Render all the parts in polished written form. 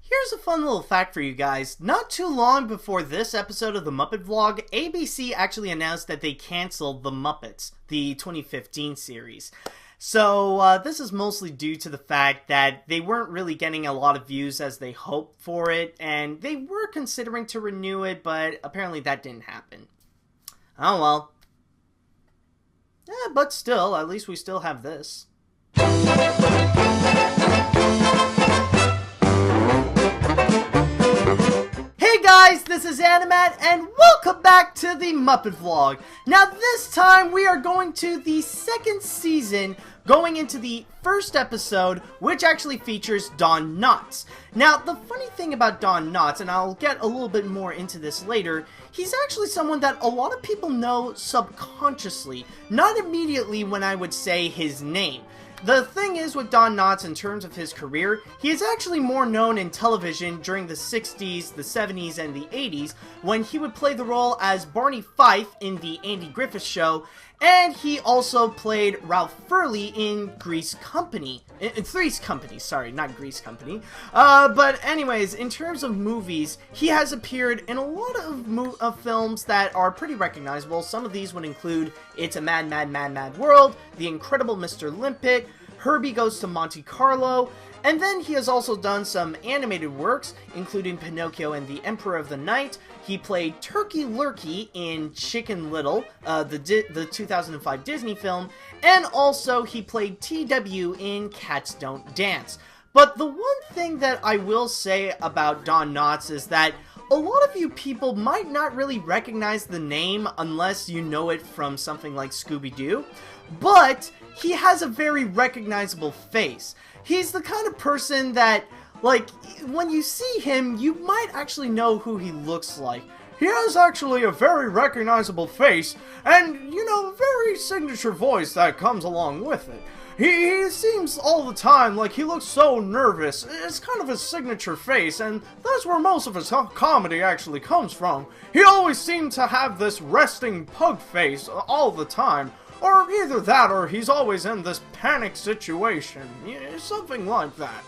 Here's a fun little fact for you guys. Not too long before this episode of the Muppet Vlog, ABC actually announced that they canceled The Muppets, the 2015 series. So this is mostly due to the fact that they weren't really getting a lot of views as they hoped for it, and they were considering to renew it, but apparently that didn't happen. Oh well. Yeah, but still, at least we still have this. Hey guys, this is Animat, and welcome back to the Muppet Vlog. Now this time we are going to the second season, going into the first episode, which actually features Donny Knottsy. Now the funny thing about Donny Knottsy, and I'll get a little bit more into this later, he's actually someone that a lot of people know subconsciously, not immediately when I would say his name. The thing is with Donny Knottsy in terms of his career, he is actually more known in television during the 60s, the 70s, and the 80s, when he would play the role as Barney Fife in The Andy Griffith Show, and he also played Ralph Furley in Three's Company. Sorry, not Grease Company. But anyways, in terms of movies, he has appeared in a lot of films that are pretty recognizable. Some of these would include It's a Mad, Mad, Mad, Mad World, The Incredible Mr. Limpet, Herbie Goes to Monte Carlo, and then he has also done some animated works, including Pinocchio and the Emperor of the Night. He played Turkey Lurkey in Chicken Little, the 2005 Disney film, and also he played TW in Cats Don't Dance. But the one thing that I will say about Donny Knottsy is that a lot of you people might not really recognize the name unless you know it from something like Scooby-Doo, but he has a very recognizable face. He's the kind of person that, like, when you see him, you might actually know who he looks like. He has actually a very recognizable face, and, you know, a very signature voice that comes along with it. He seems all the time like he looks so nervous. It's kind of his signature face, and that's where most of his comedy actually comes from. He always seems to have this resting pug face all the time. Or either that, or he's always in this panic situation. Yeah, something like that.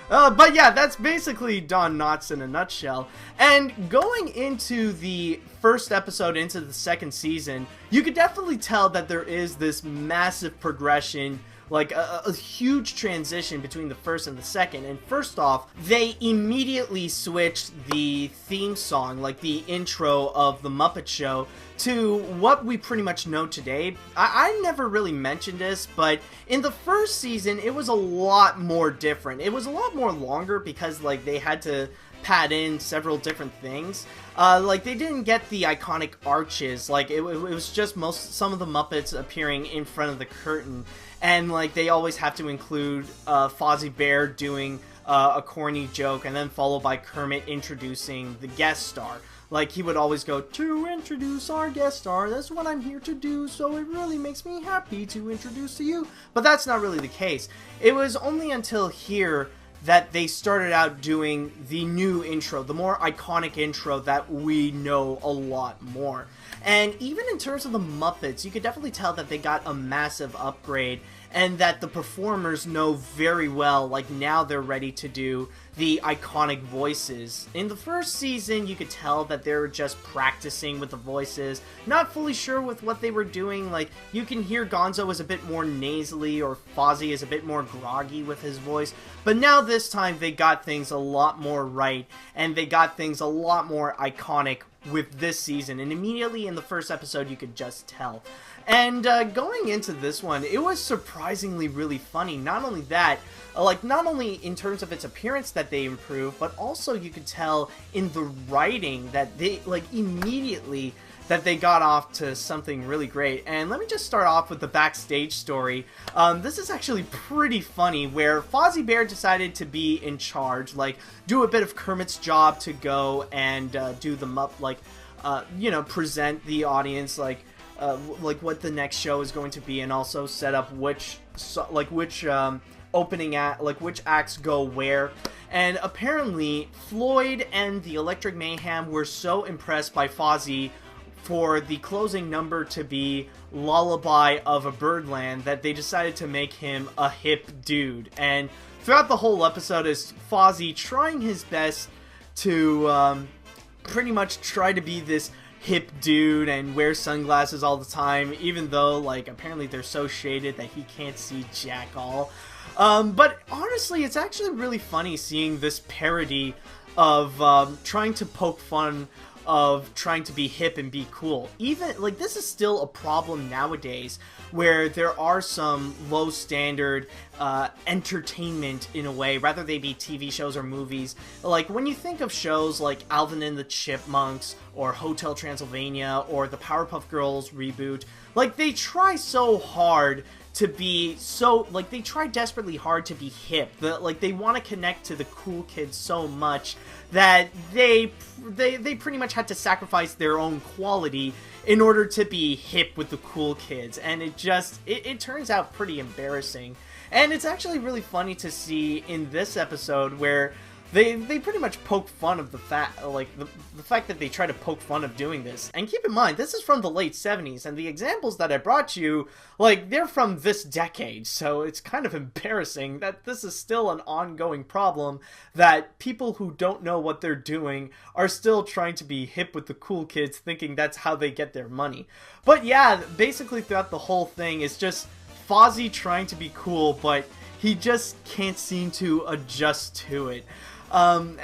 But yeah, that's basically Donny Knottsy in a nutshell. And going into the first episode, into the second season, you could definitely tell that there is this massive progression, like a huge transition between the first and the second. And first off, they immediately switched the theme song, like the intro of the Muppet Show, to what we pretty much know today. I never really mentioned this, but in the first season, it was a lot more different. It was a lot more longer because, like, they had to pad in several different things. Like, they didn't get the iconic arches. Like, it was just some of the Muppets appearing in front of the curtain. And, like, they always have to include Fozzie Bear doing a corny joke, and then followed by Kermit introducing the guest star. Like, he would always go, "To introduce our guest star, that's what I'm here to do, so it really makes me happy to introduce to you." But that's not really the case. It was only until here that they started out doing the new intro, the more iconic intro that we know a lot more. And even in terms of the Muppets, you could definitely tell that they got a massive upgrade, and that the performers know very well, like, now they're ready to do the iconic voices. In the first season, you could tell that they were just practicing with the voices, not fully sure with what they were doing. Like, you can hear Gonzo is a bit more nasally, or Fozzie is a bit more groggy with his voice. But now this time, they got things a lot more right, and they got things a lot more iconic with this season, and immediately in the first episode you could just tell. And going into this one, it was surprisingly really funny. Not only that, not only in terms of its appearance that they improved, but also you could tell in the writing that they, like, immediately that they got off to something really great. And let me just start off with the backstage story. This is actually pretty funny, where Fozzie Bear decided to be in charge, like, do a bit of Kermit's job to go and do the present the audience, like what the next show is going to be, and also set up which opening act, like which acts go where. And apparently Floyd and the Electric Mayhem were so impressed by Fozzie for the closing number to be Lullaby of a Birdland that they decided to make him a hip dude. And throughout the whole episode is Fozzie trying his best to pretty much try to be this hip dude and wear sunglasses all the time, even though, like, apparently they're so shaded that he can't see jack all. But honestly, it's actually really funny seeing this parody of trying to poke fun of trying to be hip and be cool. Even, like, this is still a problem nowadays where there are some low standard entertainment in a way, rather they be TV shows or movies. Like, when you think of shows like Alvin and the Chipmunks or Hotel Transylvania or the Powerpuff Girls reboot, like, they try so hard to be so, like, they try desperately hard to be hip. Like, they want to connect to the cool kids so much that they pretty much had to sacrifice their own quality in order to be hip with the cool kids. And it turns out pretty embarrassing. And it's actually really funny to see in this episode where they pretty much poke fun of the fact, like, the fact that they try to poke fun of doing this. And keep in mind, this is from the late 70s, and the examples that I brought you, like, they're from this decade, so it's kind of embarrassing that this is still an ongoing problem, that people who don't know what they're doing are still trying to be hip with the cool kids, thinking that's how they get their money. But yeah, basically throughout the whole thing, it's just Fozzie trying to be cool, but he just can't seem to adjust to it. And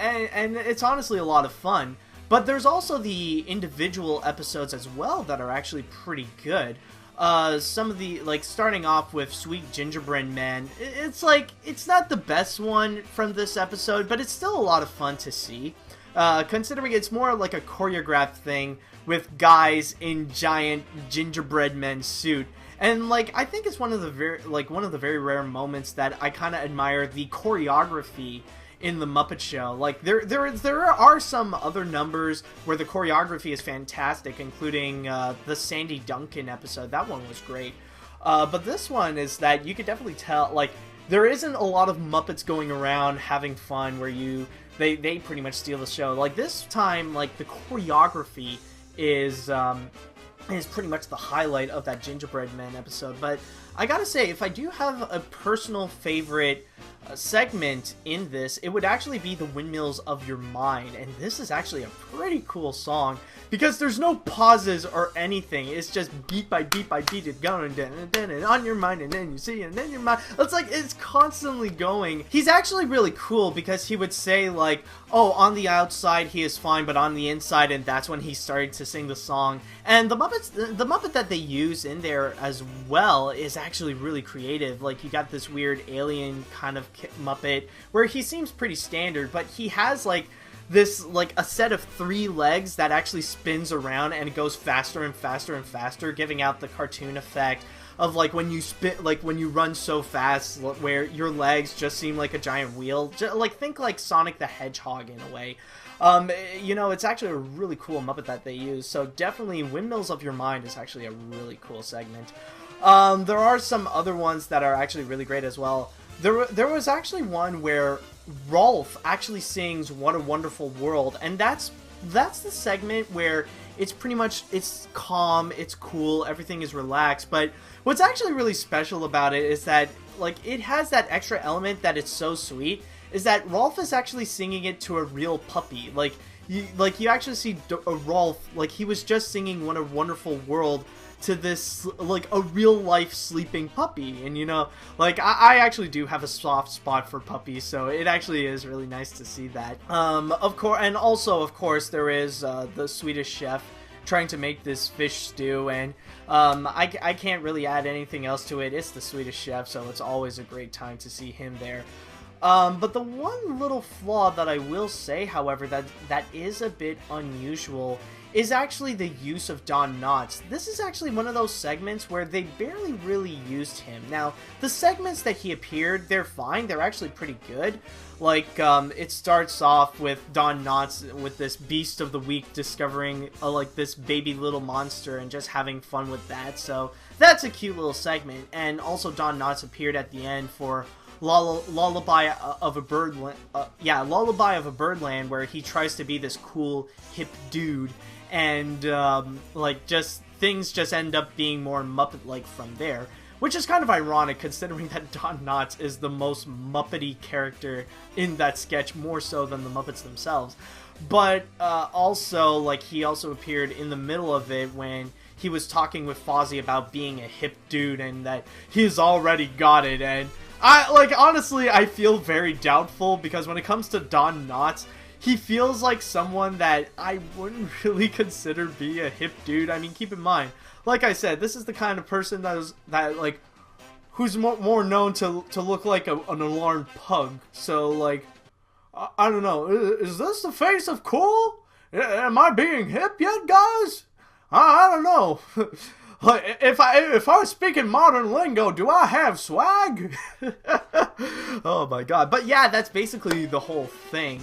it's honestly a lot of fun. But there's also the individual episodes as well that are actually pretty good. Some of the, like, starting off with Sweet Gingerbread Man, it's like, it's not the best one from this episode, but it's still a lot of fun to see. Considering it's more like a choreographed thing with guys in giant gingerbread men suit. And, like, I think it's one of the very rare moments that I kind of admire the choreography in the Muppet Show. Like, there are some other numbers where the choreography is fantastic, including the Sandy Duncan episode. That one was great. But this one is that you could definitely tell, like, there isn't a lot of Muppets going around having fun where they pretty much steal the show. Like, this time, like, the choreography is pretty much the highlight of that Gingerbread Man episode. But I gotta say, if I do have a personal favorite segment in this, it would actually be the Windmills of Your Mind. And this is actually a pretty cool song because there's no pauses or anything. It's just beat by beat by beat, it's going and on your mind, and then you see, and then your mind. It's like, it's constantly going. He's actually really cool because he would say, like, oh, on the outside he is fine, but on the inside, and that's when he started to sing the song. And the Muppet that they use in there as well is actually really creative. Like, you got this weird alien kind of Muppet where he seems pretty standard, but he has, like, this, like, a set of 3 legs that actually spins around and it goes faster and faster and faster, giving out the cartoon effect of, like, when you when you run so fast where your legs just seem like a giant wheel. Like, think like Sonic the Hedgehog in a way. You know, it's actually a really cool Muppet that they use, so definitely Windmills of Your Mind is actually a really cool segment. There are some other ones that are actually really great as well. There was actually one where Rolf actually sings What a Wonderful World, and that's the segment where it's pretty much, it's calm, it's cool, everything is relaxed, but what's actually really special about it is that, like, it has that extra element that it's so sweet, is that Rolf is actually singing it to a real puppy. Like, you actually see Rolf, like, he was just singing What a Wonderful World to this, like, a real-life sleeping puppy. And, you know, like, I actually do have a soft spot for puppies, so it actually is really nice to see that. Of course, and also, of course, there is the Swedish chef trying to make this fish stew, and I can't really add anything else to it. It's the Swedish chef, so it's always a great time to see him there. But the one little flaw that I will say, however, that is a bit unusual is actually the use of Donny Knottsy. This is actually one of those segments where they barely really used him. Now, the segments that he appeared, they're fine. They're actually pretty good. Like, it starts off with Donny Knottsy with this Beast of the Week discovering, like, this baby little monster and just having fun with that. So, that's a cute little segment. And also, Donny Knottsy appeared at the end for Lullaby of a Birdland, Lullaby of a Birdland, where he tries to be this cool, hip dude, and, like, just, things just end up being more Muppet-like from there. Which is kind of ironic, considering that Don Knotts is the most Muppety character in that sketch, more so than the Muppets themselves. But, also, like, he also appeared in the middle of it when he was talking with Fozzie about being a hip dude and that he's already got it, and honestly, I feel very doubtful, because when it comes to Don Knotts, he feels like someone that I wouldn't really consider be a hip dude. I mean, keep in mind, like I said, this is the kind of person who's more known to look like an alarmed pug, so, like, I don't know, is this the face of cool? Am I being hip yet, guys? I don't know. If I was speaking modern lingo, do I have swag? Oh my god. But yeah, that's basically the whole thing.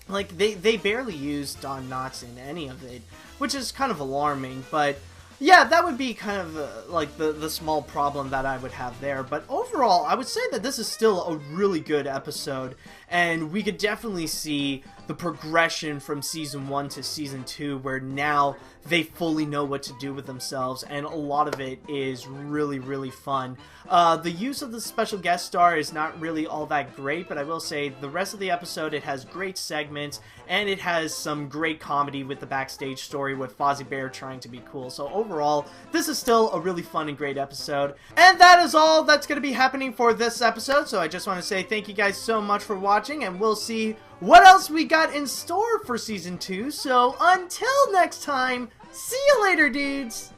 Like, they barely use Don Knotts in any of it, which is kind of alarming, but yeah, that would be kind of like the small problem that I would have there. But overall, I would say that this is still a really good episode, and we could definitely see the progression from Season 1 to Season 2, where now they fully know what to do with themselves, and a lot of it is really, really fun. The use of the special guest star is not really all that great, but I will say the rest of the episode, it has great segments, and it has some great comedy with the backstage story with Fozzie Bear trying to be cool. So overall, this is still a really fun and great episode. And that is all that's going to be happening for this episode, so I just want to say thank you guys so much for watching, and we'll see what else we got in store for Season 2. So until next time, see you later, dudes!